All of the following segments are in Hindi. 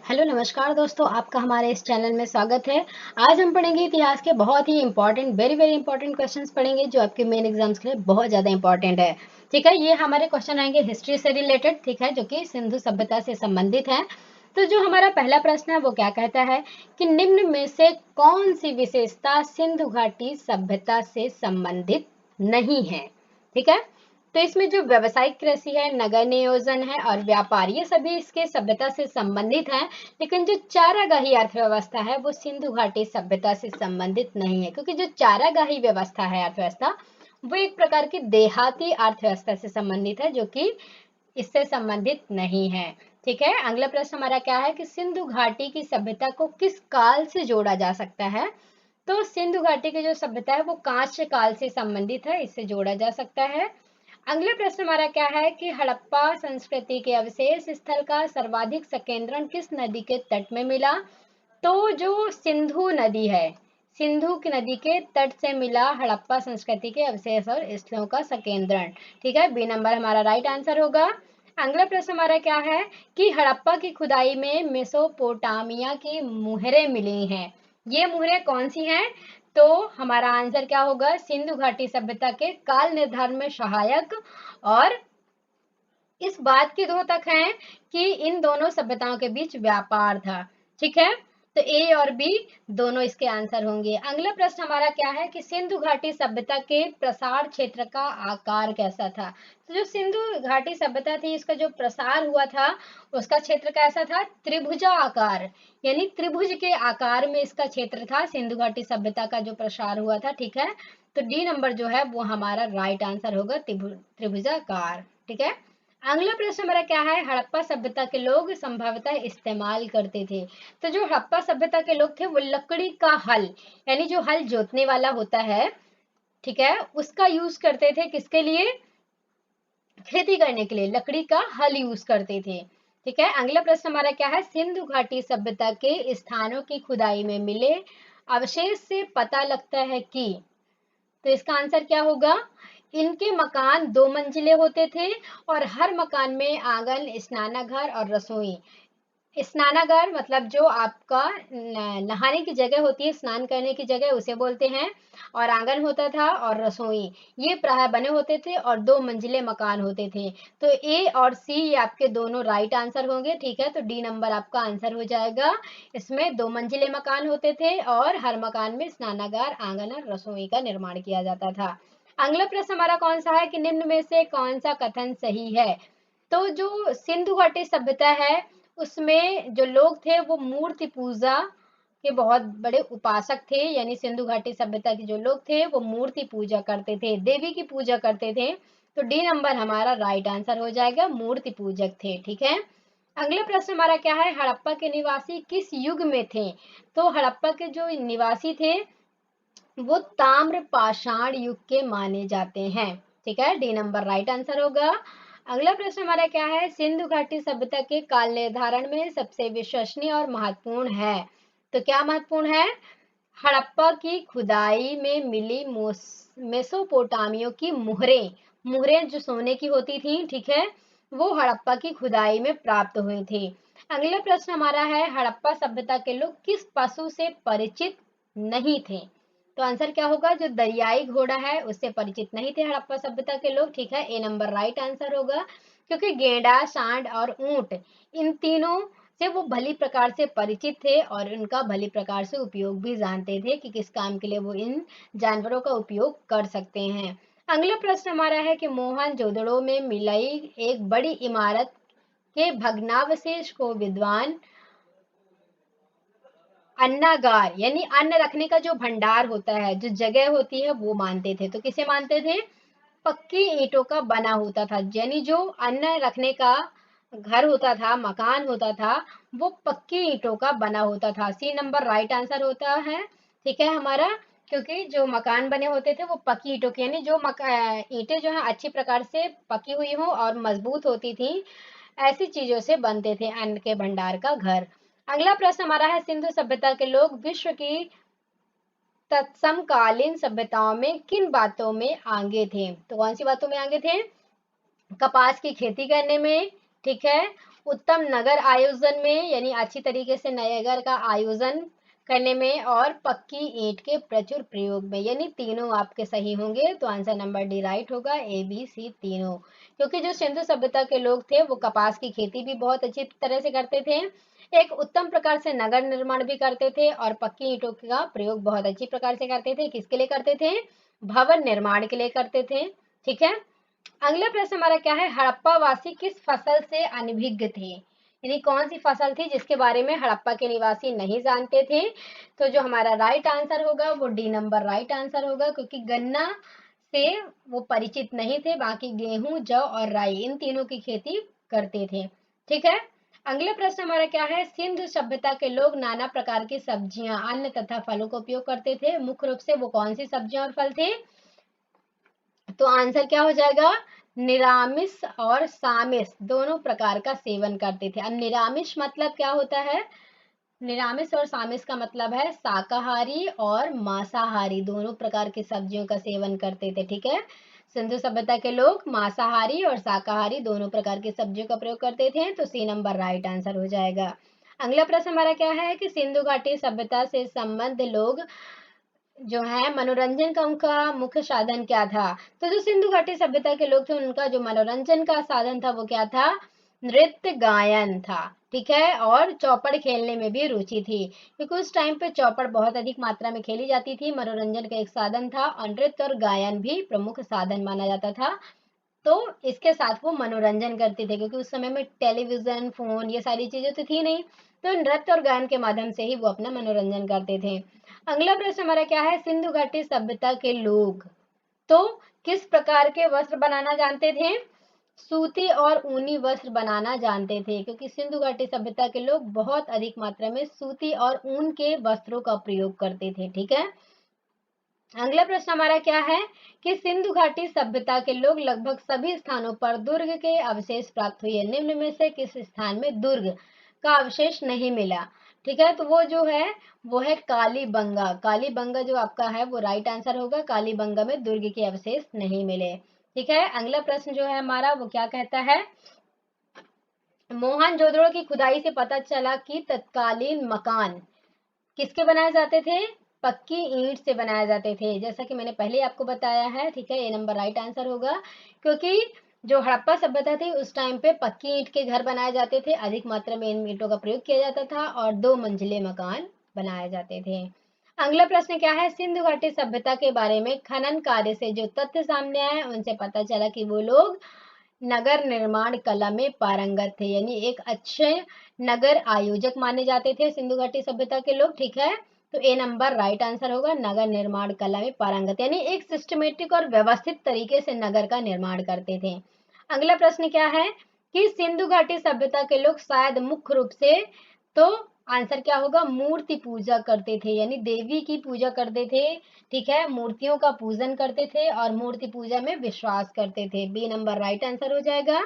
हेलो नमस्कार दोस्तों, आपका हमारे इस चैनल में स्वागत है। आज हम पढ़ेंगे इतिहास के बहुत ही इंपॉर्टेंट वेरी इंपॉर्टेंट क्वेश्चंस पढ़ेंगे जो आपके मेन एग्जाम्स के लिए बहुत ज़्यादा इंपॉर्टेंट है। ठीक है, ये हमारे क्वेश्चन आएंगे हिस्ट्री से रिलेटेड, ठीक है, जो कि सिंधु सभ्यता से संबंधित है। तो जो हमारा पहला प्रश्न है वो क्या कहता है कि निम्न में से कौन सी विशेषता सिंधु घाटी सभ्यता से संबंधित नहीं है। ठीक है, तो इसमें जो व्यावसायिक कृषि है, नगर नियोजन है और व्यापार, ये सभी इसके सभ्यता से संबंधित हैं। लेकिन जो चारागाही अर्थव्यवस्था है वो सिंधु घाटी सभ्यता से संबंधित नहीं है, क्योंकि जो चारागाही व्यवस्था है, अर्थव्यवस्था, वो एक प्रकार की देहाती अर्थव्यवस्था से संबंधित है, जो कि इससे संबंधित नहीं है। ठीक है, अगला प्रश्न हमारा क्या है कि सिंधु घाटी की सभ्यता को किस काल से जोड़ा जा सकता है। तो सिंधु घाटी की जो सभ्यता है वो कांस्य काल से संबंधित है, इससे जोड़ा जा सकता है। अगला प्रश्न हमारा क्या है कि हड़प्पा संस्कृति के अवशेष स्थल का सर्वाधिक संकेंद्रण किस नदी के तट में मिला। तो जो सिंधु नदी है, सिंधु की नदी के तट से मिला हड़प्पा संस्कृति के अवशेष और स्थलों का संकेंद्रण। ठीक है, बी नंबर हमारा राइट आंसर होगा। अगला प्रश्न हमारा क्या है कि हड़प्पा की खुदाई में मेसोपोटामिया की मुहरें मिली हैं। ये मुहरें कौन सी हैं? तो हमारा आंसर क्या होगा? सिंधु घाटी सभ्यता के काल निर्धारण में सहायक और इस बात की द्योतक है कि इन दोनों सभ्यताओं के बीच व्यापार था। ठीक है, तो ए और बी दोनों इसके आंसर होंगे। अगला प्रश्न हमारा क्या है कि सिंधु घाटी सभ्यता के प्रसार क्षेत्र का आकार कैसा था। तो जो सिंधु घाटी सभ्यता थी, इसका जो प्रसार हुआ था उसका क्षेत्र कैसा था? त्रिभुजा आकार, यानी त्रिभुज के आकार में इसका क्षेत्र था सिंधु घाटी सभ्यता का जो प्रसार हुआ था। ठीक है, तो डी नंबर जो है वो हमारा राइट आंसर होगा, त्रिभुजाकार। ठीक है, अगला प्रश्न हमारा क्या है? हड़प्पा सभ्यता के लोग संभवतः इस्तेमाल करते थे। तो जो हड़प्पा सभ्यता के लोग थे वो लकड़ी का हल, यानी जो हल जोतने वाला होता है, ठीक है, उसका यूज करते थे। किसके लिए? खेती करने के लिए लकड़ी का हल यूज करते थे। ठीक है, अगला प्रश्न हमारा क्या है? सिंधु घाटी सभ्यता के स्थानों की खुदाई में मिले अवशेष से पता लगता है कि, तो इसका आंसर क्या होगा? इनके मकान 2 मंजिले होते थे और हर मकान में आंगन, स्नानागार और रसोई। स्नानागार मतलब जो आपका नहाने की जगह होती है, स्नान करने की जगह, उसे बोलते हैं। और आंगन होता था और रसोई, ये प्राय बने होते थे और 2 मंजिले मकान होते थे। तो ए और सी ये आपके दोनों राइट आंसर होंगे। ठीक है, तो डी नंबर आपका आंसर हो जाएगा। इसमें 2 मंजिले मकान होते थे और हर मकान में स्नानागार, आंगन और रसोई का निर्माण किया जाता था। अगला प्रश्न हमारा कौन सा है कि निम्न में से कौन सा कथन सही है। तो जो सिंधु घाटी सभ्यता है उसमें जो लोग थे वो मूर्ति पूजा के बहुत बड़े उपासक थे, यानी सिंधु घाटी सभ्यता के जो लोग थे वो मूर्ति पूजा करते थे, देवी की पूजा करते थे। तो डी नंबर हमारा राइट आंसर हो जाएगा, मूर्ति पूजक थे। ठीक है, अगला प्रश्न हमारा क्या है? हड़प्पा के निवासी किस युग में थे। तो हड़प्पा के जो निवासी थे वो ताम्र पाषाण युग के माने जाते हैं। ठीक है, डी नंबर राइट आंसर होगा। अगला प्रश्न हमारा क्या है? सिंधु घाटी सभ्यता के काल निर्धारण में सबसे विश्वसनीय और महत्वपूर्ण है। तो क्या महत्वपूर्ण है? हड़प्पा की खुदाई में मिली मेसोपोटामियों की मुहरें, मुहरें जो सोने की होती थी, ठीक है, वो हड़प्पा की खुदाई में प्राप्त हुई थी। अगला प्रश्न हमारा है हड़प्पा सभ्यता के लोग किस पशु से परिचित नहीं थे। तो आंसर क्या होगा? जो दरियाई घोड़ा है उससे परिचित नहीं थे हड़प्पा सभ्यता के लोग। ठीक है, ए नंबर राइट आंसर होगा, क्योंकि गेंडा, सांड और ऊंट, इन तीनों से वो भली प्रकार से परिचित थे और उनका भली प्रकार से उपयोग भी जानते थे कि किस काम के लिए वो इन जानवरों का उपयोग कर सकते हैं। अगला प्रश्न हमारा है कि मोहनजोदड़ो में मिलाई एक बड़ी इमारत के भग्नावशेष को विद्वान अन्नागार, यानी अन्न रखने का जो भंडार होता है, जो जगह होती है, वो मानते थे। तो किसे मानते थे? पक्की ईंटों का बना होता था, यानी जो अन्न रखने का घर होता था, मकान होता था, वो पक्की ईंटों का बना होता था। सी नंबर राइट आंसर होता है। ठीक है हमारा, क्योंकि जो मकान बने होते थे वो पक्की ईंटों के, यानी जो ईंटें जो है अच्छी प्रकार से पकी हुई हो और मजबूत होती थी, ऐसी चीजों से बनते थे अन्न के भंडार का घर। अगला प्रश्न हमारा है सिंधु सभ्यता के लोग विश्व की तत्समकालीन सभ्यताओं में किन बातों में आगे थे। तो कौन सी बातों में आगे थे? कपास की खेती करने में, ठीक है, उत्तम नगर आयोजन में, यानी अच्छी तरीके से नगर का आयोजन करने में, और पक्की ईंट के प्रचुर प्रयोग में, यानी तीनों आपके सही होंगे। तो आंसर नंबर डी राइट होगा, ए बी सी तीनों। क्योंकि जो सिंधु सभ्यता के लोग थे वो कपास की खेती भी बहुत अच्छी तरह से करते थे, एक उत्तम प्रकार से नगर निर्माण भी करते थे, और पक्की ईंटों का प्रयोग बहुत अच्छी प्रकार से करते थे। किसके लिए करते थे? भवन निर्माण के लिए करते थे। ठीक है, अगला प्रश्न हमारा क्या है? हड़प्पा वासी किस फसल से अनभिज्ञ थे? यानी कौन सी फसल थी जिसके बारे में हड़प्पा के निवासी नहीं जानते थे? तो जो हमारा राइट आंसर होगा वो डी नंबर राइट आंसर होगा, क्योंकि गन्ना से वो परिचित नहीं थे, बाकी गेहूं, जौ और राई इन तीनों की खेती करते थे। ठीक है, अगले प्रश्न हमारा क्या है? सिंधु सभ्यता के लोग नाना प्रकार की सब्जियां, अन्न तथा फलों का उपयोग करते थे। मुख्य रूप से वो कौन सी सब्जियां और फल थे? तो आंसर क्या हो जाएगा? निरामिष और सामिष दोनों प्रकार का सेवन करते थे। अब निरामिष मतलब क्या होता है? निरामिष और सामिष का मतलब है शाकाहारी और मांसाहारी दोनों प्रकार की सब्जियों का सेवन करते थे। ठीक है, सिंधु सभ्यता के लोग मांसाहारी और शाकाहारी दोनों प्रकार की सब्जियों का प्रयोग करते थे। तो सी नंबर राइट आंसर हो जाएगा। अगला प्रश्न हमारा क्या है कि सिंधु घाटी सभ्यता से संबंध लोग जो है मनोरंजन का उनका मुख्य साधन क्या था? तो जो सिंधु घाटी सभ्यता के लोग थे उनका जो मनोरंजन का साधन था वो क्या था? नृत्य गायन था। ठीक है, और चौपड़ खेलने में भी रुचि थी, क्योंकि उस टाइम पे चौपड़ बहुत अधिक मात्रा में खेली जाती थी, मनोरंजन का एक साधन था, और नृत्य और गायन भी प्रमुख साधन माना जाता था। तो इसके साथ वो मनोरंजन करते थे, क्योंकि उस समय में टेलीविजन, फोन ये सारी चीजें तो थी नहीं, तो नृत्य और गायन के माध्यम से ही वो अपना मनोरंजन करते थे। अगला प्रश्न हमारा क्या है? सिंधु घाटी सभ्यता के लोग तो किस प्रकार के वस्त्र बनाना जानते थे? सूती और ऊनी वस्त्र बनाना जानते थे, क्योंकि सिंधु घाटी सभ्यता के लोग बहुत अधिक मात्रा में सूती और ऊन के वस्त्रों का प्रयोग करते थे। ठीक है, अगला प्रश्न हमारा क्या है कि सिंधु घाटी सभ्यता के लोग लगभग सभी स्थानों पर दुर्ग के अवशेष प्राप्त हुए, निम्न में से किस स्थान में दुर्ग का अवशेष नहीं मिला? ठीक है, तो वो जो है वो है कालीबंगा। कालीबंगा जो आपका है वो राइट आंसर होगा, कालीबंगा में दुर्ग के अवशेष नहीं मिले। ठीक है, अगला प्रश्न जो है हमारा वो क्या कहता है? मोहनजोदड़ो की खुदाई से पता चला कि तत्कालीन मकान किसके बनाए जाते थे? पक्की ईंट से बनाए जाते थे, जैसा कि मैंने पहले आपको बताया है। ठीक है, ए नंबर राइट आंसर होगा, क्योंकि जो हड़प्पा सभ्यता थी उस टाइम पे पक्की ईंट के घर बनाए जाते थे, अधिक मात्रा में इन ईंटों का प्रयोग किया जाता था, और 2 मंजिले मकान बनाए जाते थे। अगला प्रश्न क्या है? सिंधु घाटी सभ्यता के बारे में खनन कार्य से जो तथ्य सामने आए उनसे पता चला कि वो लोग नगर निर्माण कला में पारंगत थे, यानी एक अच्छे नगर आयोजक माने जाते थे सिंधु घाटी सभ्यता के लोग। ठीक है, तो ए नंबर राइट आंसर होगा, नगर निर्माण कला में पारंगत, यानी एक सिस्टमेटिक और व्यवस्थित तरीके से नगर का निर्माण करते थे। अगला प्रश्न क्या है कि सिंधु घाटी सभ्यता के लोग शायद मुख्य रूप से, तो आंसर क्या होगा? मूर्ति पूजा करते थे, यानी देवी की पूजा करते थे। ठीक है, मूर्तियों का पूजन करते थे और मूर्ति पूजा में विश्वास करते थे। बी नंबर राइट आंसर हो जाएगा।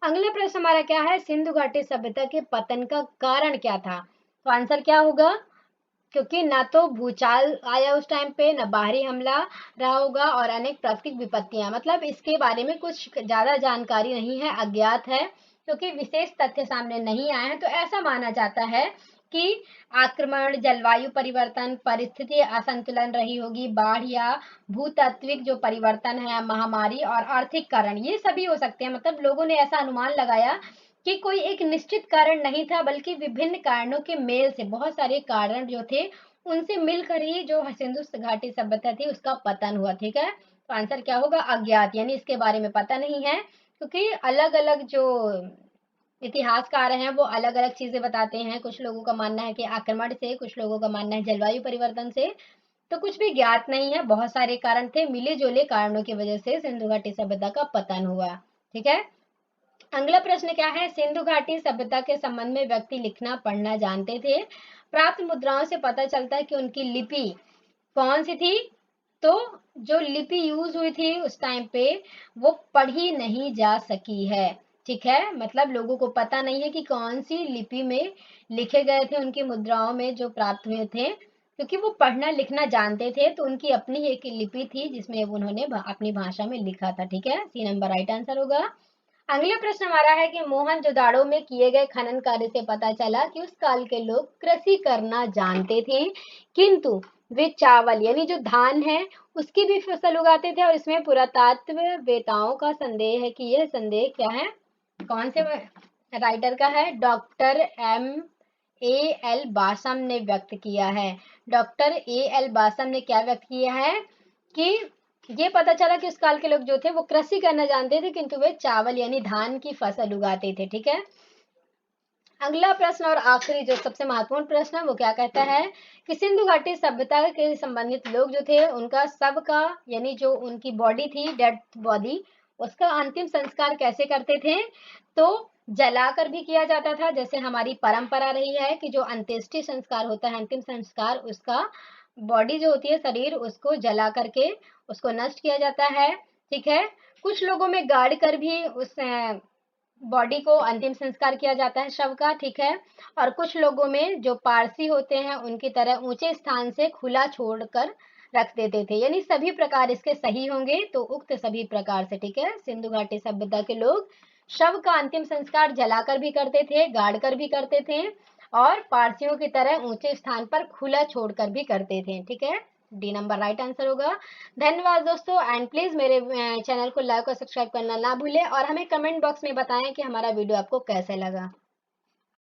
अगला प्रश्न हमारा क्या है? सिंधु घाटी सभ्यता के पतन का कारण क्या था? तो आंसर क्या होगा? क्योंकि ना तो भूचाल आया उस टाइम पे, ना बाहरी हमला रहा होगा, और अनेक प्राकृतिक विपत्तियां, मतलब इसके बारे में कुछ ज्यादा जानकारी नहीं है, अज्ञात है, क्योंकि विशेष तथ्य सामने नहीं आए हैं। तो ऐसा माना जाता है कि आक्रमण, जलवायु परिवर्तन, परिस्थिति असंतुलन रही होगी, बाढ़ या भूतात्विक जो परिवर्तन है, महामारी और आर्थिक कारण, ये सभी हो सकते हैं। मतलब लोगों ने ऐसा अनुमान लगाया कि कोई एक निश्चित कारण नहीं था, बल्कि विभिन्न कारणों के मेल से, बहुत सारे कारण जो थे उनसे मिलकर ही जो सिंधु घाटी सभ्यता थी उसका पतन हुआ। ठीक है, तो आंसर क्या होगा? अज्ञात, यानी इसके बारे में पता नहीं है, क्योंकि अलग अलग जो इतिहासकार हैं वो अलग अलग चीजें बताते हैं। कुछ लोगों का मानना है कि आक्रमण से, कुछ लोगों का मानना है जलवायु परिवर्तन से, तो कुछ भी ज्ञात नहीं है। बहुत सारे कारण थे, मिले जुले कारणों की वजह से सिंधु घाटी सभ्यता का पतन हुआ। ठीक है, अगला प्रश्न क्या है? सिंधु घाटी सभ्यता के संबंध में व्यक्ति लिखना पढ़ना जानते थे। प्राप्त मुद्राओं से पता चलता है कि उनकी लिपि कौन सी थी? तो जो लिपि यूज हुई थी उस टाइम पे वो पढ़ी नहीं जा सकी है। ठीक है, मतलब लोगों को पता नहीं है कि कौन सी लिपि में लिखे गए थे, उनकी मुद्राओं में जो प्राप्त हुए थे, क्योंकि वो पढ़ना लिखना जानते थे, तो उनकी अपनी एक लिपि थी जिसमें उन्होंने अपनी भाषा में लिखा था। ठीक है, सी नंबर राइट आंसर होगा। अगला प्रश्न हमारा है कि मोहनजोदाड़ो में किए गए खनन कार्य से पता चला कि उस काल के लोग कृषि करना जानते थे, किंतु वे चावल यानी जो धान है उसकी भी फसल उगाते थे। और इसमें पुरातत्ववेताओं का संदेह है कि यह संदेह क्या है, कौन से राइटर का है, डॉक्टर एल बासम ने व्यक्त किया है। डॉक्टर एल बासम ने क्या व्यक्त किया है कि ये पता चला कि उस काल के लोग जो थे वो कृषि करना जानते थे, किंतु वे चावल यानी धान की फसल उगाते थे। ठीक है, अगला प्रश्न और आखिरी जो सबसे महत्वपूर्ण प्रश्न है वो क्या कहता है कि सिंधु घाटी सभ्यता के संबंधित लोग जो थे उनका सब का यानी जो उनकी बॉडी थी, डेड बॉडी, उसका अंतिम संस्कार कैसे करते थे, तो जलाकर भी किया जाता था। जैसे हमारी परंपरा रही है कि जो अंत्येष्टि संस्कार होता है, अंतिम संस्कार, उसका बॉडी जो होती है, शरीर, उसको जला करके उसको नष्ट किया जाता है। ठीक है, कुछ लोगों में गाड़ कर भी उस बॉडी को अंतिम संस्कार किया जाता है शव का। ठीक है, और कुछ लोगों में जो पारसी होते हैं उनकी तरह ऊंचे स्थान से खुला छोड़कर रख देते थे। यानी सभी प्रकार इसके सही होंगे, तो उक्त सभी प्रकार से। ठीक है, सिंधु घाटी सभ्यता के लोग शव का अंतिम संस्कार जलाकर भी करते थे, गाड़ कर भी करते थे, और पारसियों की तरह ऊंचे स्थान पर खुला छोड़कर भी करते थे। ठीक है, डी नंबर राइट आंसर होगा। धन्यवाद दोस्तों, एंड प्लीज मेरे चैनल को लाइक और सब्सक्राइब करना ना भूलें, और हमें कमेंट बॉक्स में बताएं कि हमारा वीडियो आपको कैसे लगा।